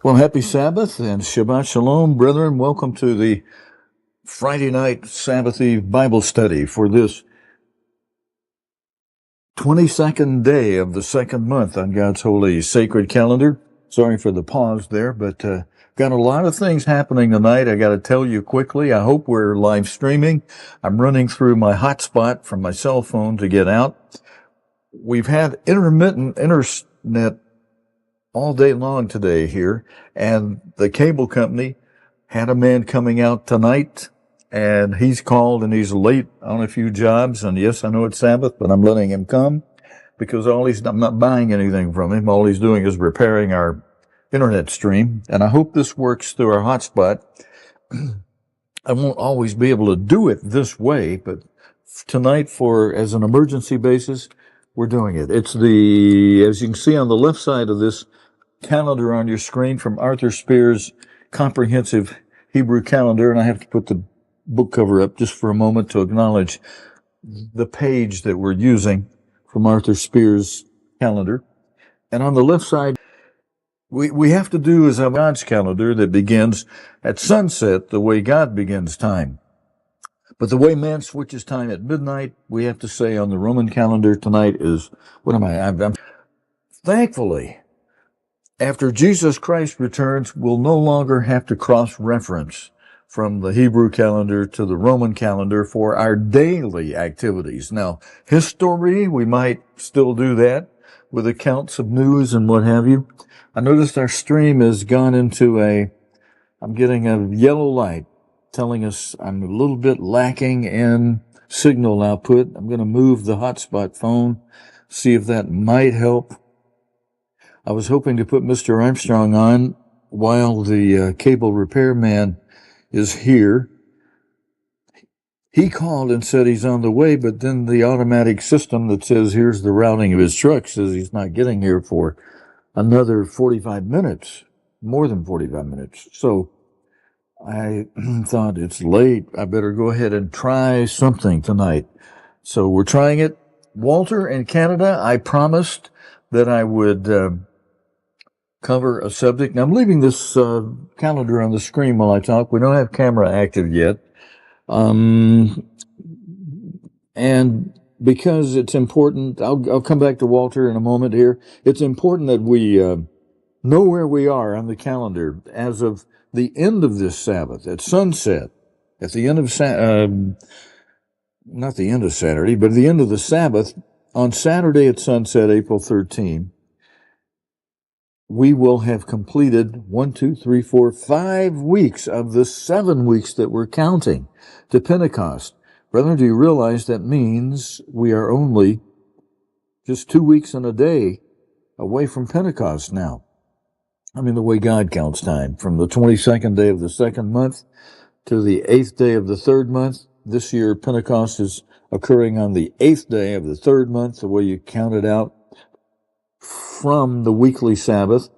Well, happy Sabbath and Shabbat Shalom, brethren. Welcome to the Friday night Sabbath Eve Bible study for this 22nd day of the second month on God's holy sacred calendar. Sorry for the pause there, but got a lot of things happening tonight. I got to tell you quickly. I hope we're live streaming. I'm running through my hotspot from my cell phone to get out. We've had intermittent internet all day long today here, and the cable company had a man coming out tonight, and he's called and he's late on a few jobs, and yes, I know it's Sabbath, but I'm letting him come because I'm not buying anything from him. All he's doing is repairing our internet stream, and I hope this works through our hotspot. I won't always be able to do it this way, but tonight, as an emergency basis, we're doing it. It's as you can see on the left side of this calendar on your screen from Arthur Spear's Comprehensive Hebrew Calendar, and I have to put the book cover up just for a moment to acknowledge the page that we're using from Arthur Spear's calendar. And on the left side, we have to do is have God's calendar that begins at sunset the way God begins time. But the way man switches time at midnight, we have to say on the Roman calendar tonight is, I'm thankfully, after Jesus Christ returns, we'll no longer have to cross-reference from the Hebrew calendar to the Roman calendar for our daily activities. Now, history, we might still do that with accounts of news and what have you. I noticed our stream has gone into I'm getting a yellow light telling us I'm a little bit lacking in signal output. I'm going to move the hotspot phone, see if that might help. I was hoping to put Mr. Armstrong on while the cable repairman is here. He called and said he's on the way, but then the automatic system that says here's the routing of his truck says he's not getting here for another 45 minutes, more than 45 minutes. So I thought it's late. I better go ahead and try something tonight. So we're trying it. Walter in Canada, I promised that I would cover a subject. Now, I'm leaving this calendar on the screen while I talk. We don't have camera active yet. And because it's important, I'll come back to Walter in a moment here. It's important that we know where we are on the calendar as of the end of this Sabbath, at sunset, at the end of not the end of Saturday, but the end of the Sabbath, on Saturday at sunset, April 13, we will have completed 5 weeks of the 7 weeks that we're counting to Pentecost. Brethren, do you realize that means we are only just 2 weeks and a day away from Pentecost now? I mean, the way God counts time, from the 22nd day of the second month to the 8th day of the third month. This year, Pentecost is occurring on the 8th day of the third month, the way you count it out from the weekly Sabbath,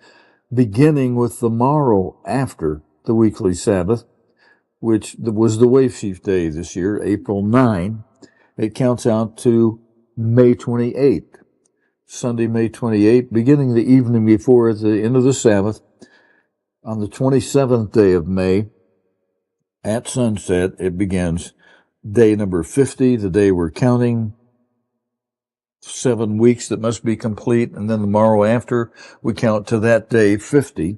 beginning with the morrow after the weekly Sabbath, which was the Wave Sheaf Day this year, April 9. It counts out to May 28th, Sunday, May 28th, beginning the evening before at the end of the Sabbath, on the 27th day of May, at sunset, it begins day number 50, the day we're counting 7 weeks that must be complete, and then the morrow after, we count to that day 50,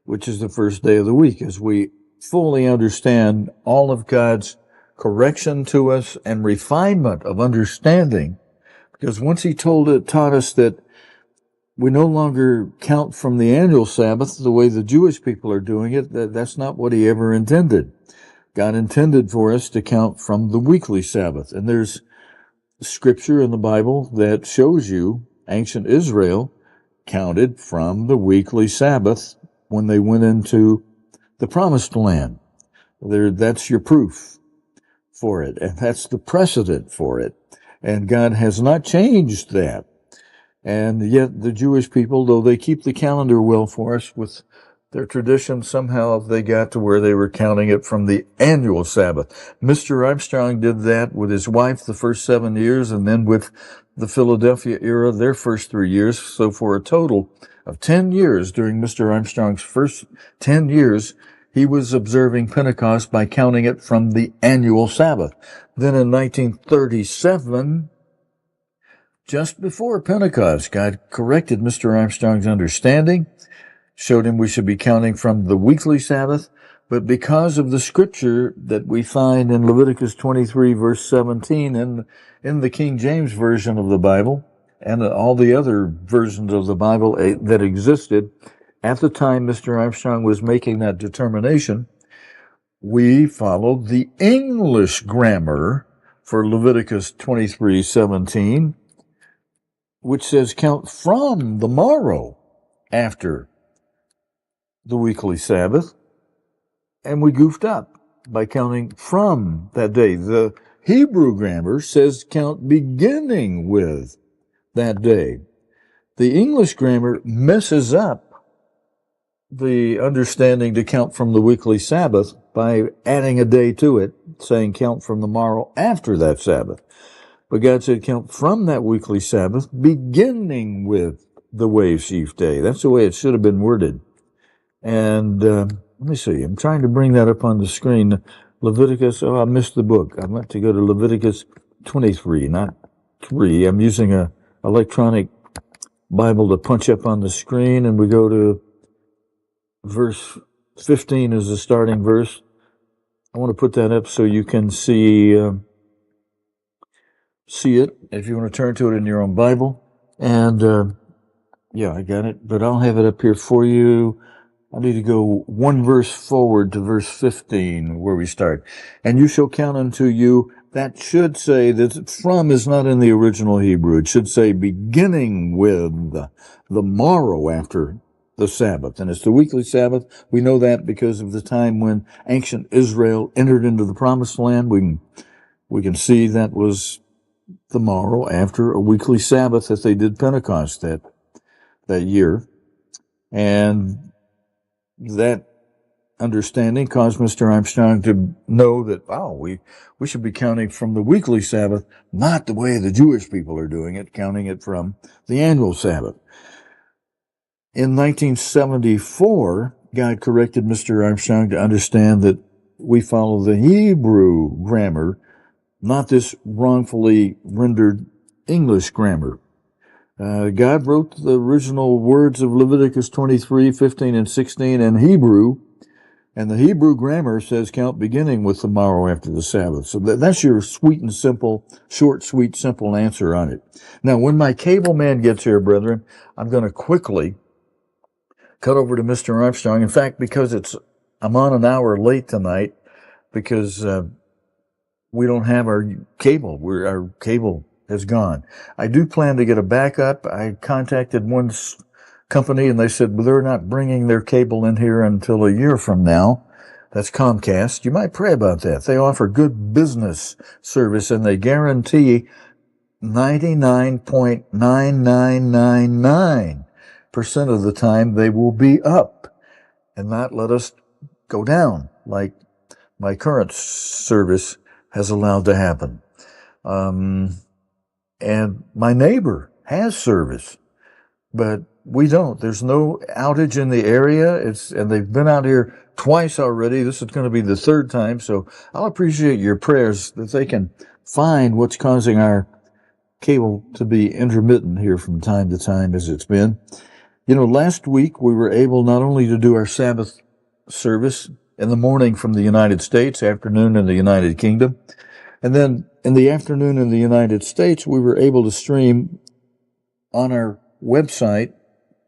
which is the first day of the week, as we fully understand all of God's correction to us and refinement of understanding. Because once he taught us that we no longer count from the annual Sabbath the way the Jewish people are doing it, that's not what he ever intended. God intended for us to count from the weekly Sabbath. And there's scripture in the Bible that shows you ancient Israel counted from the weekly Sabbath when they went into the promised land. That's your proof for it, and that's the precedent for it. And God has not changed that. And yet the Jewish people, though they keep the calendar well for us with their tradition, somehow they got to where they were counting it from the annual Sabbath. Mr. Armstrong did that with his wife the first 7 years, and then with the Philadelphia era, their first 3 years. So for a total of 10 years, during Mr. Armstrong's first 10 years, he was observing Pentecost by counting it from the annual Sabbath. Then in 1937, just before Pentecost, God corrected Mr. Armstrong's understanding, showed him we should be counting from the weekly Sabbath, but because of the scripture that we find in Leviticus 23, verse 17, in the King James Version of the Bible, and all the other versions of the Bible that existed at the time Mr. Armstrong was making that determination, we followed the English grammar for Leviticus 23:17, which says count from the morrow after the weekly Sabbath, and we goofed up by counting from that day. The Hebrew grammar says count beginning with that day. The English grammar messes up the understanding to count from the weekly Sabbath by adding a day to it, saying count from the morrow after that Sabbath. But God said count from that weekly Sabbath, beginning with the wave sheaf day. That's the way it should have been worded. And let me see. I'm trying to bring that up on the screen. Leviticus. Oh, I missed the book. I meant to go to Leviticus 23, not 3. I'm using a electronic Bible to punch up on the screen, and we go to verse 15 as the starting verse. I want to put that up so you can see it if you want to turn to it in your own Bible. And yeah, I got it, but I'll have it up here for you. I need to go one verse forward to verse 15 where we start. And you shall count unto you. That should say that from is not in the original Hebrew. It should say beginning with the morrow after the Sabbath. And it's the weekly Sabbath. We know that because of the time when ancient Israel entered into the promised land. We can see that was the morrow after a weekly Sabbath that they did Pentecost that year. And that understanding caused Mr. Armstrong to know that, we should be counting from the weekly Sabbath, not the way the Jewish people are doing it, counting it from the annual Sabbath. In 1974, God corrected Mr. Armstrong to understand that we follow the Hebrew grammar, not this wrongfully rendered English grammar. God wrote the original words of Leviticus 23, 15, and 16 in Hebrew, and the Hebrew grammar says count beginning with the morrow after the Sabbath. So that's your sweet and simple, short, sweet, simple answer on it. Now, when my cable man gets here, brethren, I'm going to quickly cut over to Mr. Armstrong. In fact, because I'm on an hour late tonight, because we don't have our cable. Our cable is gone. I do plan to get a backup. I contacted one company and they said, well, they're not bringing their cable in here until a year from now. That's Comcast. You might pray about that. They offer good business service and they guarantee 99.9999% of the time they will be up and not let us go down like my current service has allowed to happen. And my neighbor has service, but we don't. There's no outage in the area. And they've been out here twice already. This is going to be the third time. So I'll appreciate your prayers that they can find what's causing our cable to be intermittent here from time to time as it's been. You know, last week we were able not only to do our Sabbath service in the morning from the United States, afternoon in the United Kingdom, and then in the afternoon in the United States, we were able to stream on our website,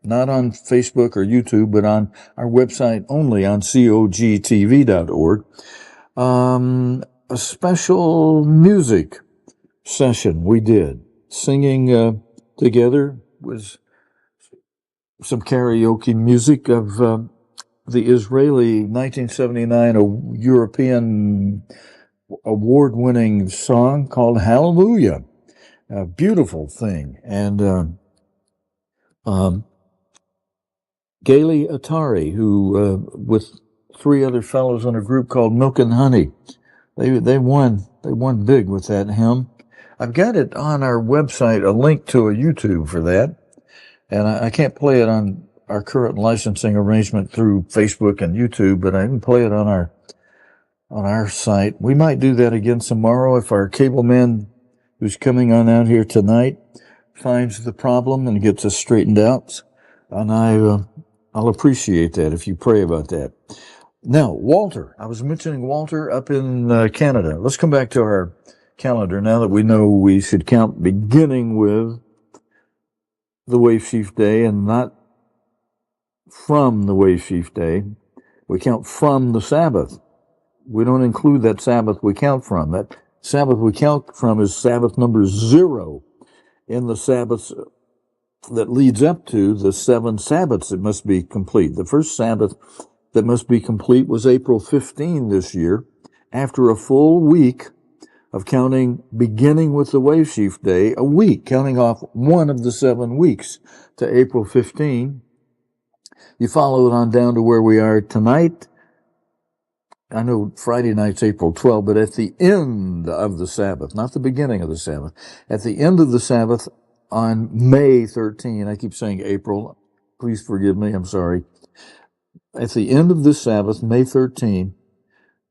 not on Facebook or YouTube, but on our website only on cogtv.org, a special music session we did. Singing together was some karaoke music of the Israeli 1979 European award-winning song called Hallelujah. A beautiful thing. And Gailey Atari, who with three other fellows in a group called Milk and Honey, they won big with that hymn. I've got it on our website, a link to a YouTube for that, and I can't play it on our current licensing arrangement through Facebook and YouTube, but I can play it on our site. We might do that again tomorrow if our cable man who's coming on out here tonight finds the problem and gets us straightened out, and I'll appreciate that if you pray about that. Now, Walter, I was mentioning Walter up in Canada. Let's come back to our calendar now that we know we should count beginning with the Wave Sheaf Day and not from the Wave Sheaf Day. We count from the Sabbath. We don't include that Sabbath we count from. That Sabbath we count from is Sabbath number 0 in the Sabbaths that leads up to the 7 Sabbaths that must be complete. The first Sabbath that must be complete was April 15 this year, after a full week of counting, beginning with the Wave Sheaf Day, a week, counting off one of the 7 weeks to April 15. You follow it on down to where we are tonight. I know Friday night's April 12, but at the end of the Sabbath, not the beginning of the Sabbath, at the end of the Sabbath on May 13, I keep saying April, please forgive me, I'm sorry. At the end of this Sabbath, May 13,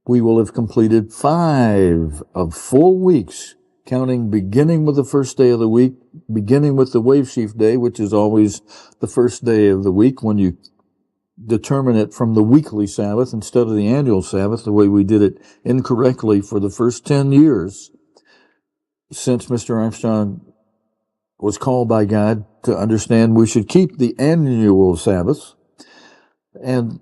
we will have completed 5 of full weeks, counting beginning with the first day of the week, beginning with the Wave Sheaf Day, which is always the first day of the week when you determine it from the weekly Sabbath instead of the annual Sabbath, the way we did it incorrectly for the first 10 years since Mr. Armstrong was called by God to understand we should keep the annual Sabbath. And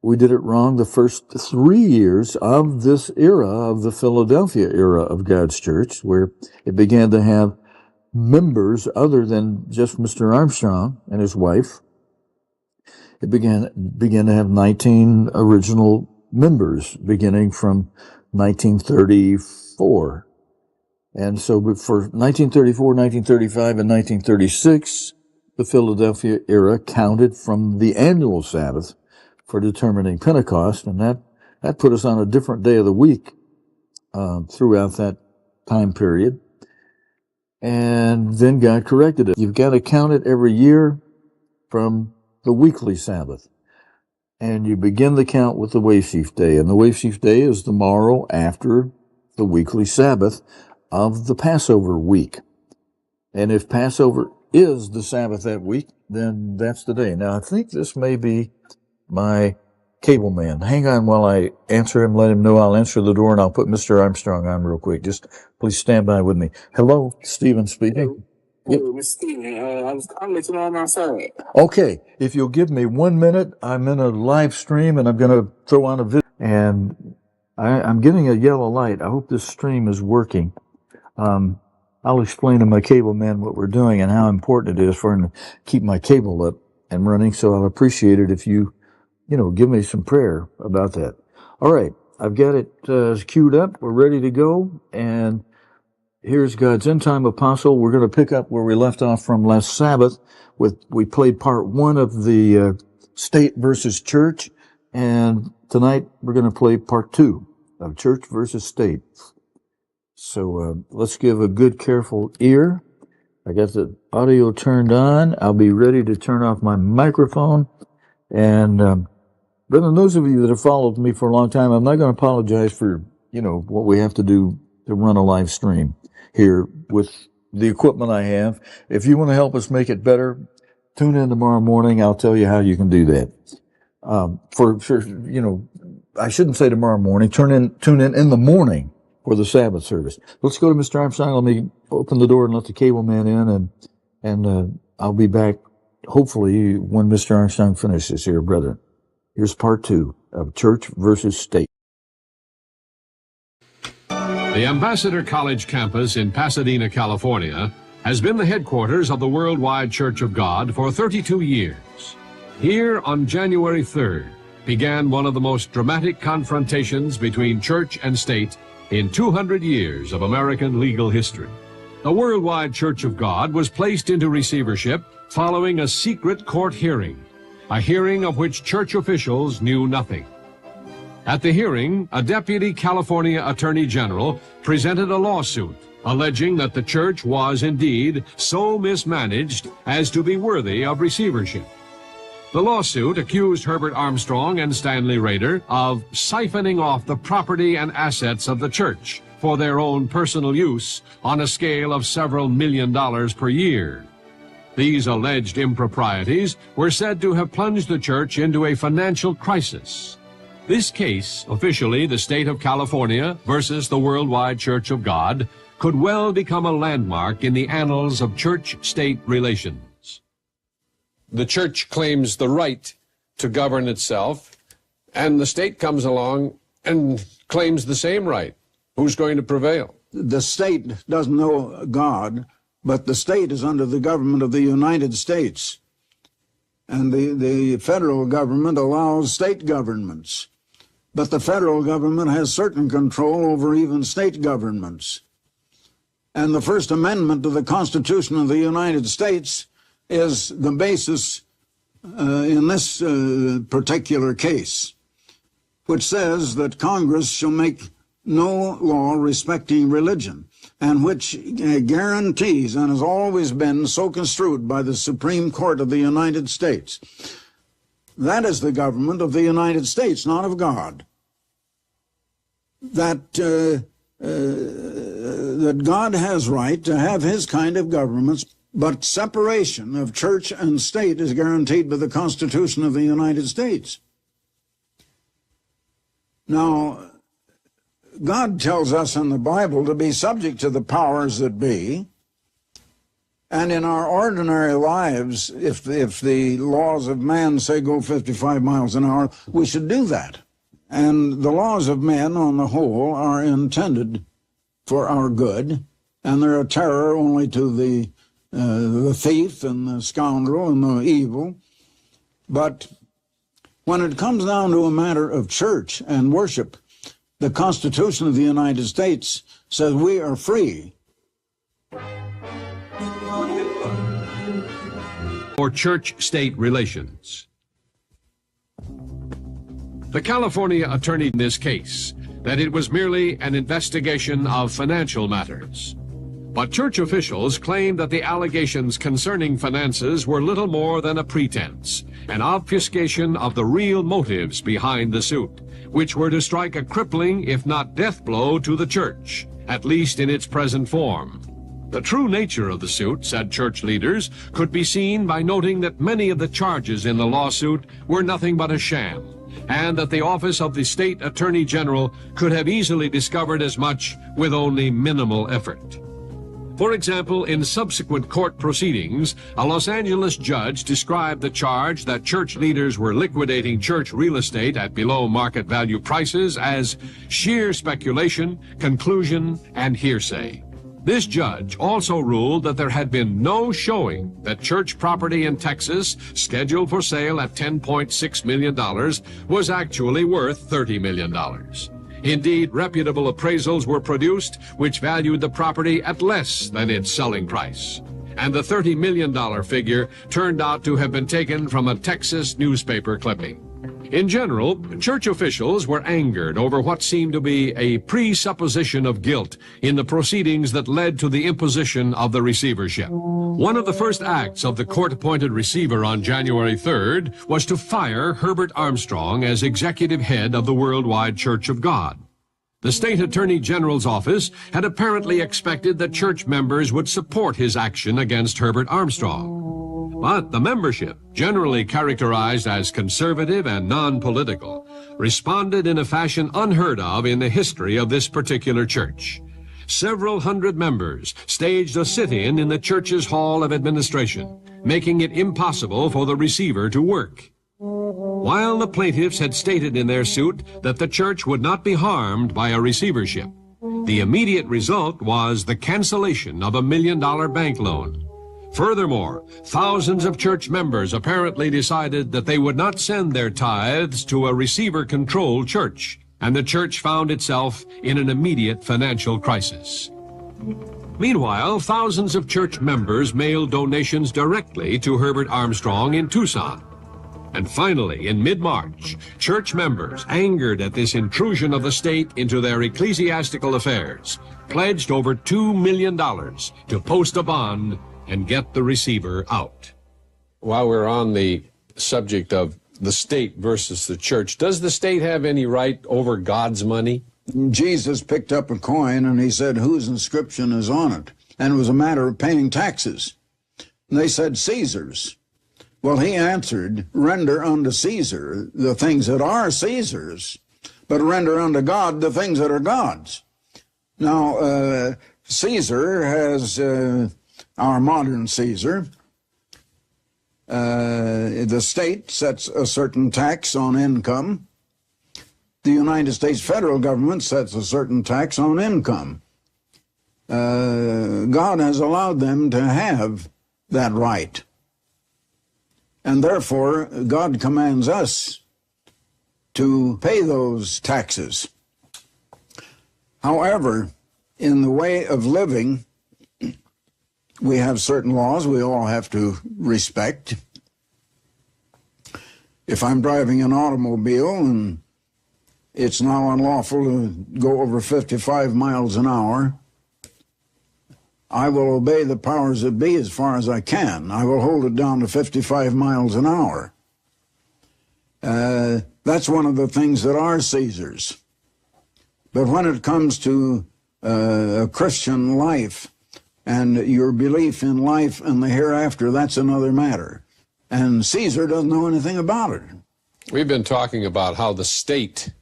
we did it wrong the first 3 years of this era, of the Philadelphia era of God's church, where it began to have members other than just Mr. Armstrong and his wife. It began to have 19 original members beginning from 1934. And so for 1934, 1935, and 1936, the Philadelphia era counted from the annual Sabbath for determining Pentecost, and that put us on a different day of the week throughout that time period. And then God corrected it. You've got to count it every year from the weekly Sabbath. And you begin the count with the Wave Sheaf Day. And the Wave Sheaf Day is the morrow after the weekly Sabbath of the Passover week. And if Passover is the Sabbath that week, then that's the day. Now, I think this may be my cable man. Hang on while I answer him, let him know I'll answer the door, and I'll put Mr. Armstrong on real quick. Just please stand by with me. Hello, Stephen speaking. Hey, Mr. Stephen, I was calling you on outside. Okay, if you'll give me 1 minute, I'm in a live stream and I'm going to throw on a video. And I'm getting a yellow light. I hope this stream is working. I'll explain to my cable man what we're doing and how important it is for him to keep my cable up and running. So I'll appreciate it if you give me some prayer about that. All right, I've got it queued up. We're ready to go. And here's God's End Time Apostle. We're going to pick up where we left off from last Sabbath. We played part 1 of the state versus church, and tonight we're going to play part 2 of church versus state. So let's give a good, careful ear. I got the audio turned on. I'll be ready to turn off my microphone. And Brethren, those of you that have followed me for a long time, I'm not going to apologize for what we have to do to run a live stream here with the equipment I have. If you want to help us make it better, tune in tomorrow morning. I'll tell you how you can do that. I shouldn't say tomorrow morning. Tune in the morning for the Sabbath service. Let's go to Mr. Armstrong. Let me open the door and let the cable man in, and I'll be back hopefully when Mr. Armstrong finishes here, brother. Here's part 2 of Church versus State. The Ambassador College campus in Pasadena, California, has been the headquarters of the Worldwide Church of God for 32 years. Here on January 3rd began one of the most dramatic confrontations between church and state in 200 years of American legal history. The Worldwide Church of God was placed into receivership following a secret court hearing, a hearing of which church officials knew nothing. At the hearing, a deputy California Attorney General presented a lawsuit alleging that the church was indeed so mismanaged as to be worthy of receivership. The lawsuit accused Herbert Armstrong and Stanley Rader of siphoning off the property and assets of the church for their own personal use on a scale of several $1 million per year. These alleged improprieties were said to have plunged the church into a financial crisis. This case, officially the state of California versus the Worldwide Church of God, could well become a landmark in the annals of church-state relations. The church claims the right to govern itself, and the state comes along and claims the same right. Who's going to prevail? The state doesn't know God, but the state is under the government of the United States. And the federal government allows state governments. But the federal government has certain control over even state governments. And the First Amendment to the Constitution of the United States is the basis in this particular case, which says that Congress shall make no law respecting religion, and which guarantees, and has always been so construed by the Supreme Court of the United States, that is the government of the United States, not of God. That God has right to have his kind of governments, but separation of church and state is guaranteed by the Constitution of the United States. Now, God tells us in the Bible to be subject to the powers that be, and in our ordinary lives, if the laws of man say go 55 miles an hour, we should do that. And the laws of men, on the whole, are intended for our good, and they're a terror only to the thief and the scoundrel and the evil. But when it comes down to a matter of church and worship, the Constitution of the United States says we are free. Or church-state relations. The California attorney in this case that it was merely an investigation of financial matters. But church officials claimed that the allegations concerning finances were little more than a pretense, an obfuscation of the real motives behind the suit, which were to strike a crippling, if not death blow, to the church, at least in its present form. The true nature of the suit, said church leaders, could be seen by noting that many of the charges in the lawsuit were nothing but a sham, and that the office of the state attorney general could have easily discovered as much with only minimal effort. For example, in subsequent court proceedings, a Los Angeles judge described the charge that church leaders were liquidating church real estate at below market value prices as sheer speculation, conclusion, and hearsay. This judge also ruled that there had been no showing that church property in Texas, scheduled for sale at $10.6 million, was actually worth $30 million. Indeed, reputable appraisals were produced which valued the property at less than its selling price. And the $30 million figure turned out to have been taken from a Texas newspaper clipping. In general, church officials were angered over what seemed to be a presupposition of guilt in the proceedings that led to the imposition of the receivership. One of the first acts of the court-appointed receiver on January 3rd was to fire Herbert Armstrong as executive head of the Worldwide Church of God. The state attorney general's office had apparently expected that church members would support his action against Herbert Armstrong. But the membership, generally characterized as conservative and non-political, responded in a fashion unheard of in the history of this particular church. Several hundred members staged a sit-in in the church's Hall of Administration, making it impossible for the receiver to work. While the plaintiffs had stated in their suit that the church would not be harmed by a receivership, the immediate result was the cancellation of a $1 million bank loan. Furthermore, thousands of church members apparently decided that they would not send their tithes to a receiver-controlled church, and the church found itself in an immediate financial crisis. Meanwhile, thousands of church members mailed donations directly to Herbert Armstrong in Tucson. And finally, in mid-March, church members, angered at this intrusion of the state into their ecclesiastical affairs, pledged over $2 million to post a bond and get the receiver out. While we're on the subject of the state versus the church, does the state have any right over God's money? Jesus picked up a coin and he said, whose inscription is on it? And it was a matter of paying taxes. And they said, Caesar's. Well, he answered, render unto Caesar the things that are Caesar's, but render unto God the things that are God's. Now, Caesar has, our modern Caesar, the state sets a certain tax on income. The United States federal government sets a certain tax on income. God has allowed them to have that right. And therefore, God commands us to pay those taxes. However, in the way of living, we have certain laws we all have to respect. If I'm driving an automobile and it's now unlawful to go over 55 miles an hour, I will obey the powers that be as far as I can. I will hold it down to 55 miles an hour. That's one of the things that are Caesar's. But when it comes to a Christian life and your belief in life and the hereafter, that's another matter. And Caesar doesn't know anything about it. We've been talking about how the state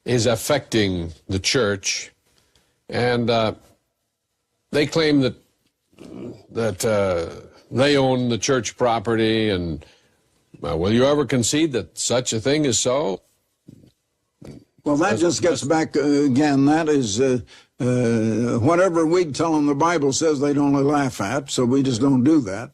is affecting the church, and they claim that they own the church property, and will you ever concede that such a thing is so? Well, that just gets back again. That is whatever we tell them the Bible says they'd only laugh at, so we just don't do that.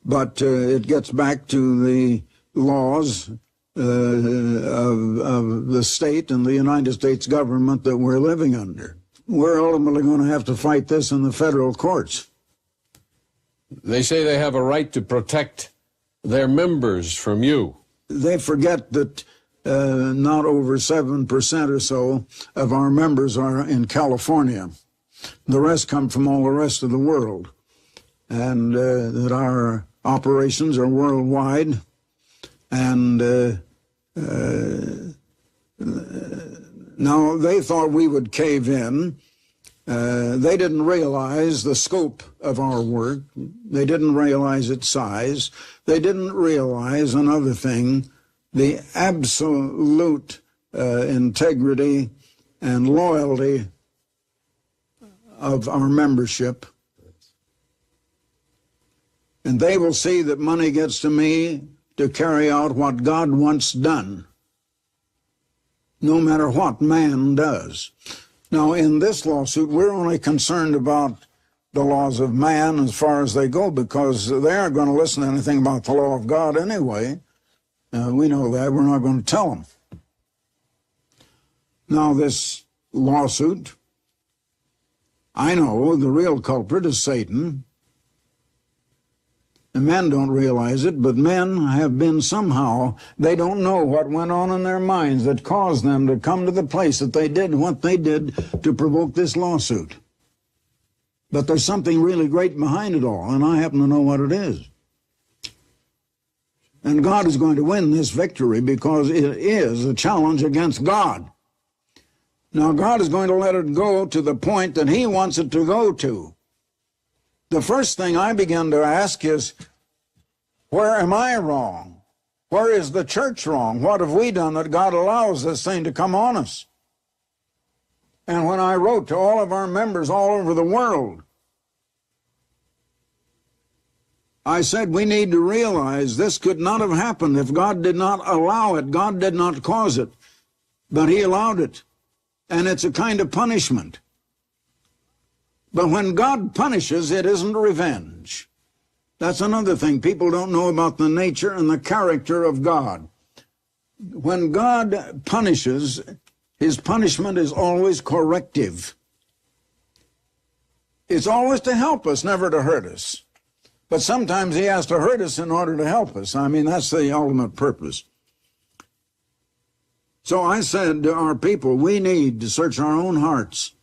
But it gets back to the laws of the state and the United States government that we're living under. We're ultimately going to have to fight this in the federal courts. They say they have a right to protect their members from you. They forget that not over 7% or so of our members are in California. The rest come from all the rest of the world. And that our operations are worldwide. And now, they thought we would cave in. They didn't realize the scope of our work. They didn't realize its size. They didn't realize, another thing, the absolute integrity and loyalty of our membership. And they will see that money gets to me to carry out what God wants done, no matter what man does. Now, in this lawsuit, we're only concerned about the laws of man as far as they go, because they aren't going to listen to anything about the law of God anyway. We know that. We're not going to tell them. Now, this lawsuit, I know the real culprit is Satan. And men don't realize it, but men have been somehow, they don't know what went on in their minds that caused them to come to the place that they did, what they did to provoke this lawsuit. But there's something really great behind it all, and I happen to know what it is. And God is going to win this victory because it is a challenge against God. Now, God is going to let it go to the point that He wants it to go to. The first thing I begin to ask is, where am I wrong? Where is the church wrong? What have we done that God allows this thing to come on us? And when I wrote to all of our members all over the world, I said we need to realize this could not have happened if God did not allow it. God did not cause it, but He allowed it. And it's a kind of punishment. But when God punishes, it isn't revenge. That's another thing people don't know about the nature and the character of God. When God punishes, His punishment is always corrective. It's always to help us, never to hurt us. But sometimes He has to hurt us in order to help us. I mean, that's the ultimate purpose. So I said to our people, we need to search our own hearts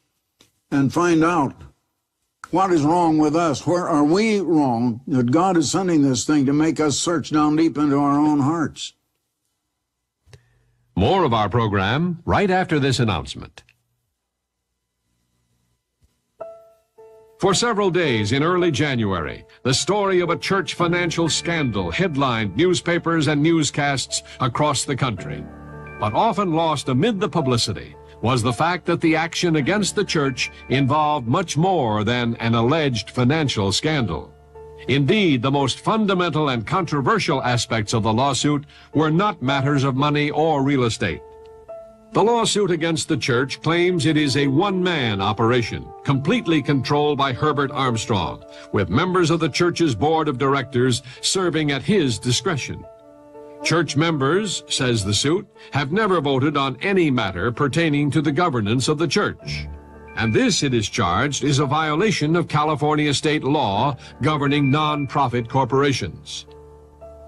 and find out what is wrong with us. Where are we wrong that God is sending this thing to make us search down deep into our own hearts? More of our program right after this announcement. For several days in early January, the story of a church financial scandal headlined newspapers and newscasts across the country. But often lost amid the publicity was the fact that the action against the church involved much more than an alleged financial scandal. Indeed, the most fundamental and controversial aspects of the lawsuit were not matters of money or real estate. The lawsuit against the church claims it is a one-man operation, completely controlled by Herbert Armstrong, with members of the church's board of directors serving at his discretion. Church members, says the suit, have never voted on any matter pertaining to the governance of the church. And this, it is charged, is a violation of California state law governing non-profit corporations.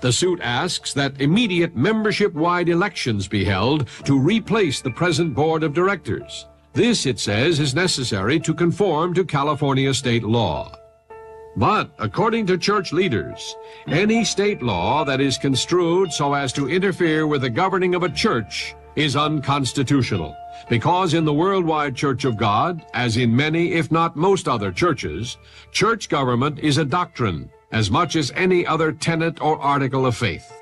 The suit asks that immediate membership-wide elections be held to replace the present board of directors. This, it says, is necessary to conform to California state law. But, according to church leaders, any state law that is construed so as to interfere with the governing of a church is unconstitutional, because in the Worldwide Church of God, as in many, if not most other churches, church government is a doctrine as much as any other tenet or article of faith.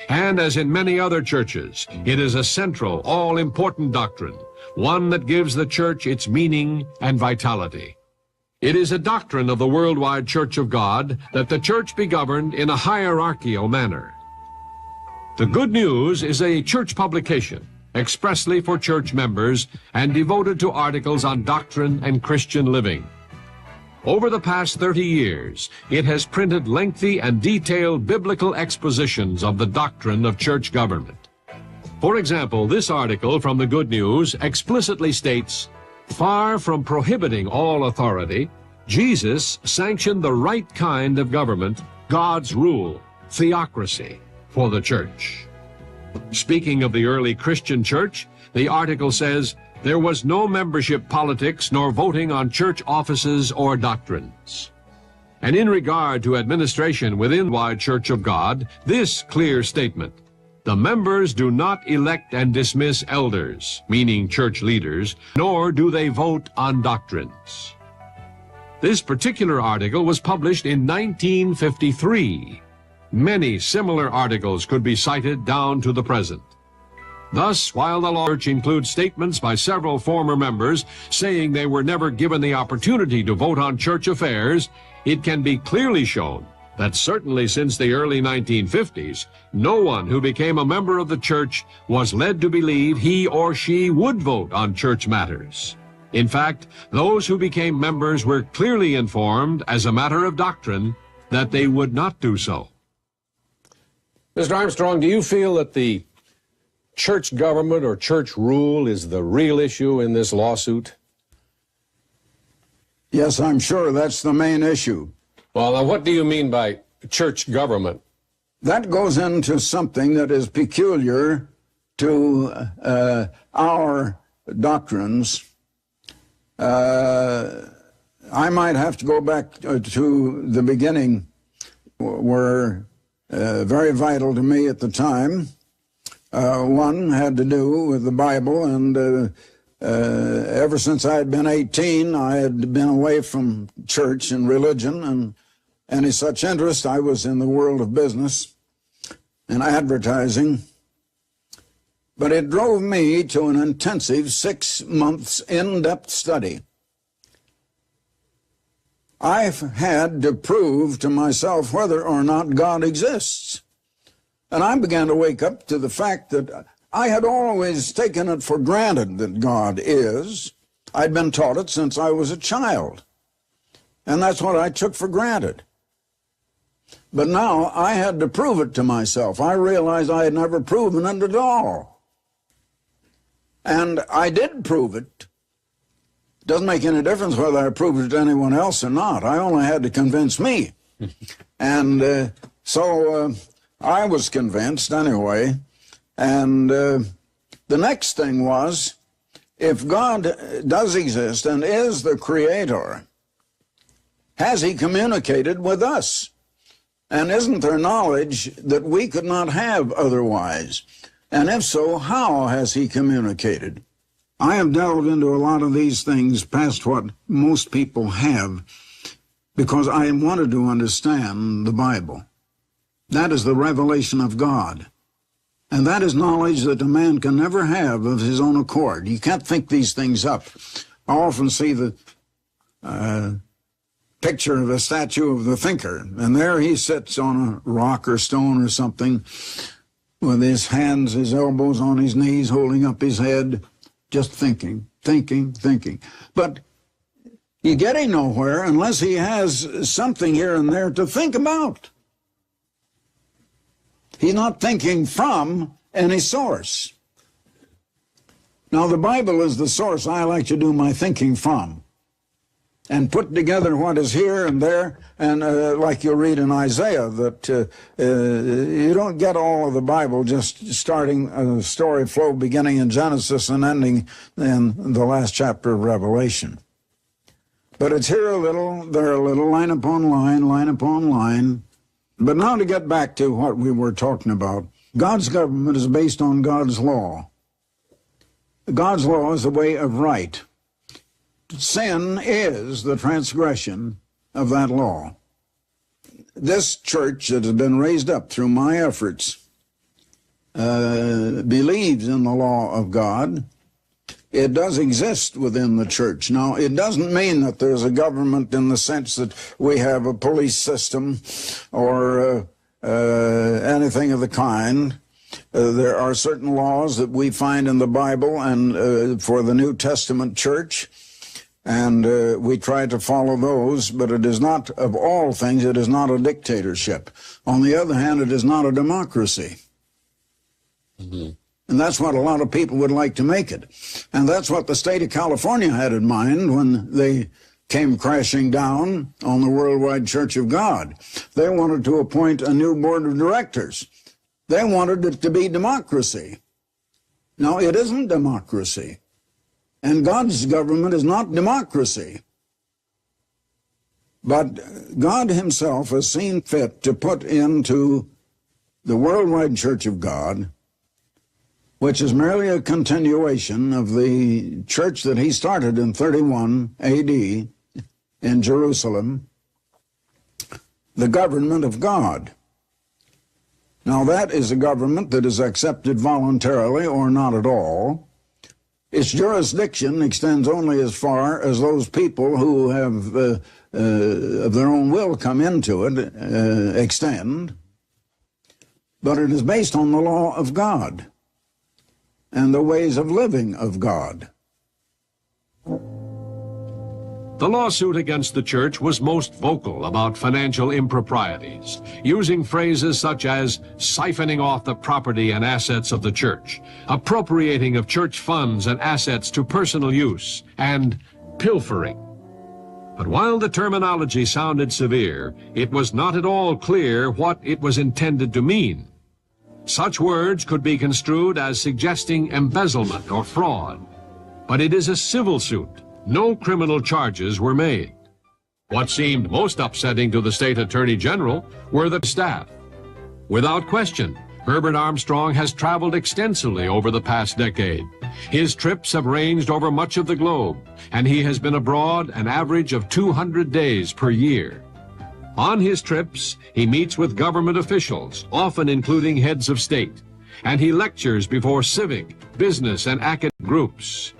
And as in many other churches, it is a central, all-important doctrine, one that gives the church its meaning and vitality. It is a doctrine of the Worldwide Church of God that the church be governed in a hierarchical manner. The Good News is a church publication expressly for church members and devoted to articles on doctrine and Christian living. Over the past 30 years, it has printed lengthy and detailed biblical expositions of the doctrine of church government. For example, this article from the Good News explicitly states, "Far from prohibiting all authority, Jesus sanctioned the right kind of government, God's rule, theocracy, for the church." Speaking of the early Christian church, the article says, "There was no membership politics nor voting on church offices or doctrines." And in regard to administration within the Worldwide Church of God, this clear statement, "The members do not elect and dismiss elders," meaning church leaders, "nor do they vote on doctrines." This particular article was published in 1953. Many similar articles could be cited down to the present. Thus, while the church includes statements by several former members saying they were never given the opportunity to vote on church affairs, it can be clearly shown that certainly since the early 1950s, no one who became a member of the church was led to believe he or she would vote on church matters. In fact, those who became members were clearly informed, as a matter of doctrine, that they would not do so. Mr. Armstrong, do you feel that the church government or church rule is the real issue in this lawsuit? Yes, I'm sure that's the main issue. Well, now what do you mean by church government? That goes into something that is peculiar to our doctrines. I might have to go back to the beginning, were very vital to me at the time. One had to do with the Bible and Ever since I had been 18, I had been away from church and religion and any such interest. I was in the world of business and advertising. But it drove me to an intensive 6 months in-depth study. I've had to prove to myself whether or not God exists. And I began to wake up to the fact that I had always taken it for granted that God is. I'd been taught it since I was a child. And that's what I took for granted. But now I had to prove it to myself. I realized I had never proven it at all. And I did prove it. Doesn't make any difference whether I proved it to anyone else or not. I only had to convince me. And so I was convinced anyway. And the next thing was, if God does exist and is the creator, has he communicated with us? And isn't there knowledge that we could not have otherwise? And if so, how has he communicated? I have delved into a lot of these things past what most people have because I wanted to understand the Bible. That is the revelation of God. And that is knowledge that a man can never have of his own accord. You can't think these things up. I often see the picture of a statue of the thinker, and there he sits on a rock or stone or something with his hands, his elbows on his knees, holding up his head, just thinking, thinking, thinking. But you're getting nowhere unless he has something here and there to think about. He's not thinking from any source. Now, the Bible is the source I like to do my thinking from and put together what is here and there, and like you'll read in Isaiah, that you don't get all of the Bible just starting a story flow beginning in Genesis and ending in the last chapter of Revelation. But it's here a little, there a little, line upon line, line upon line. But now to get back to what we were talking about, God's government is based on God's law. God's law is the way of right. Sin is the transgression of that law. This church that has been raised up through my efforts believes in the law of God. It does exist within the church. Now, it doesn't mean that there's a government in the sense that we have a police system or anything of the kind. There are certain laws that we find in the Bible and for the New Testament church, and we try to follow those, but it is not, of all things, it is not a dictatorship. On the other hand, it is not a democracy. Mm-hmm. And that's what a lot of people would like to make it. And that's what the state of California had in mind when they came crashing down on the Worldwide Church of God. They wanted to appoint a new board of directors. They wanted it to be democracy. Now, it isn't democracy. And God's government is not democracy. But God himself has seen fit to put into the Worldwide Church of God, which is merely a continuation of the church that he started in 31 A.D. in Jerusalem, the government of God. Now, that is a government that is accepted voluntarily or not at all. Its jurisdiction extends only as far as those people who have, of their own will, come into it, extend. But it is based on the law of God and the ways of living of God. The lawsuit against the church was most vocal about financial improprieties, using phrases such as siphoning off the property and assets of the church, appropriating of church funds and assets to personal use, and pilfering. But while the terminology sounded severe, it was not at all clear what it was intended to mean. Such words could be construed as suggesting embezzlement or fraud. But it is a civil suit. No criminal charges were made. What seemed most upsetting to the state attorney general were the staff. Without question, Herbert Armstrong has traveled extensively over the past decade, His trips have ranged over much of the globe, and he has been abroad an average of 200 days per year. On his trips, he meets with government officials, often including heads of state, and he lectures before civic, business, and academic groups.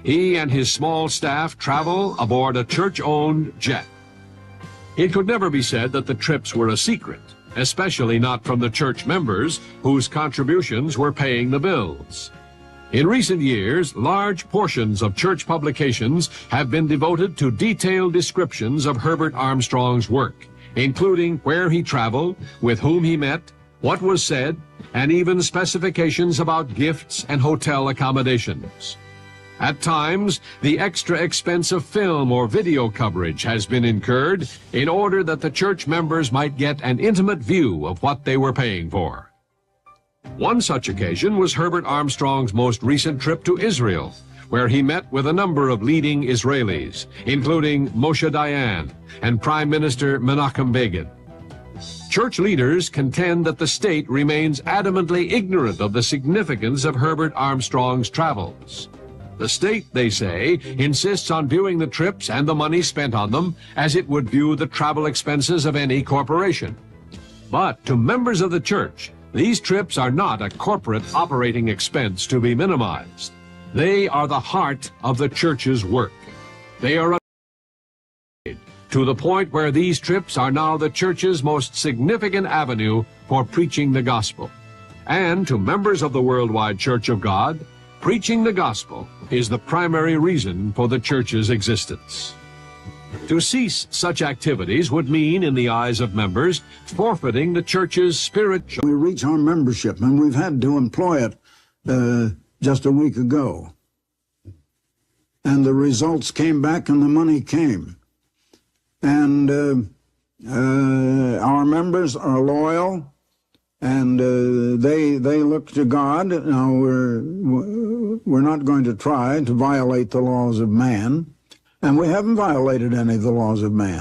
He and his small staff travel aboard a church-owned jet. It could never be said that the trips were a secret, especially not from the church members whose contributions were paying the bills. In recent years, large portions of church publications have been devoted to detailed descriptions of Herbert Armstrong's work, including where he traveled, with whom he met, what was said, and even specifications about gifts and hotel accommodations. At times, the extra expense of film or video coverage has been incurred in order that the church members might get an intimate view of what they were paying for. One such occasion was Herbert Armstrong's most recent trip to Israel, where he met with a number of leading Israelis, including Moshe Dayan and Prime Minister Menachem Begin. Church leaders contend that the state remains adamantly ignorant of the significance of Herbert Armstrong's travels. The state, they say, insists on viewing the trips and the money spent on them as it would view the travel expenses of any corporation. But to members of the church, these trips are not a corporate operating expense to be minimized. They are the heart of the church's work. They are to the point where these trips are now the church's most significant avenue for preaching the gospel. And to members of the worldwide Church of God, preaching the gospel is the primary reason for the church's existence. To cease such activities would mean, in the eyes of members, forfeiting the church's spiritual... We reach our membership, and we've had to employ it just a week ago. And the results came back and the money came. And our members are loyal, and they look to God. Now, we're not going to try to violate the laws of man, and we haven't violated any of the laws of man.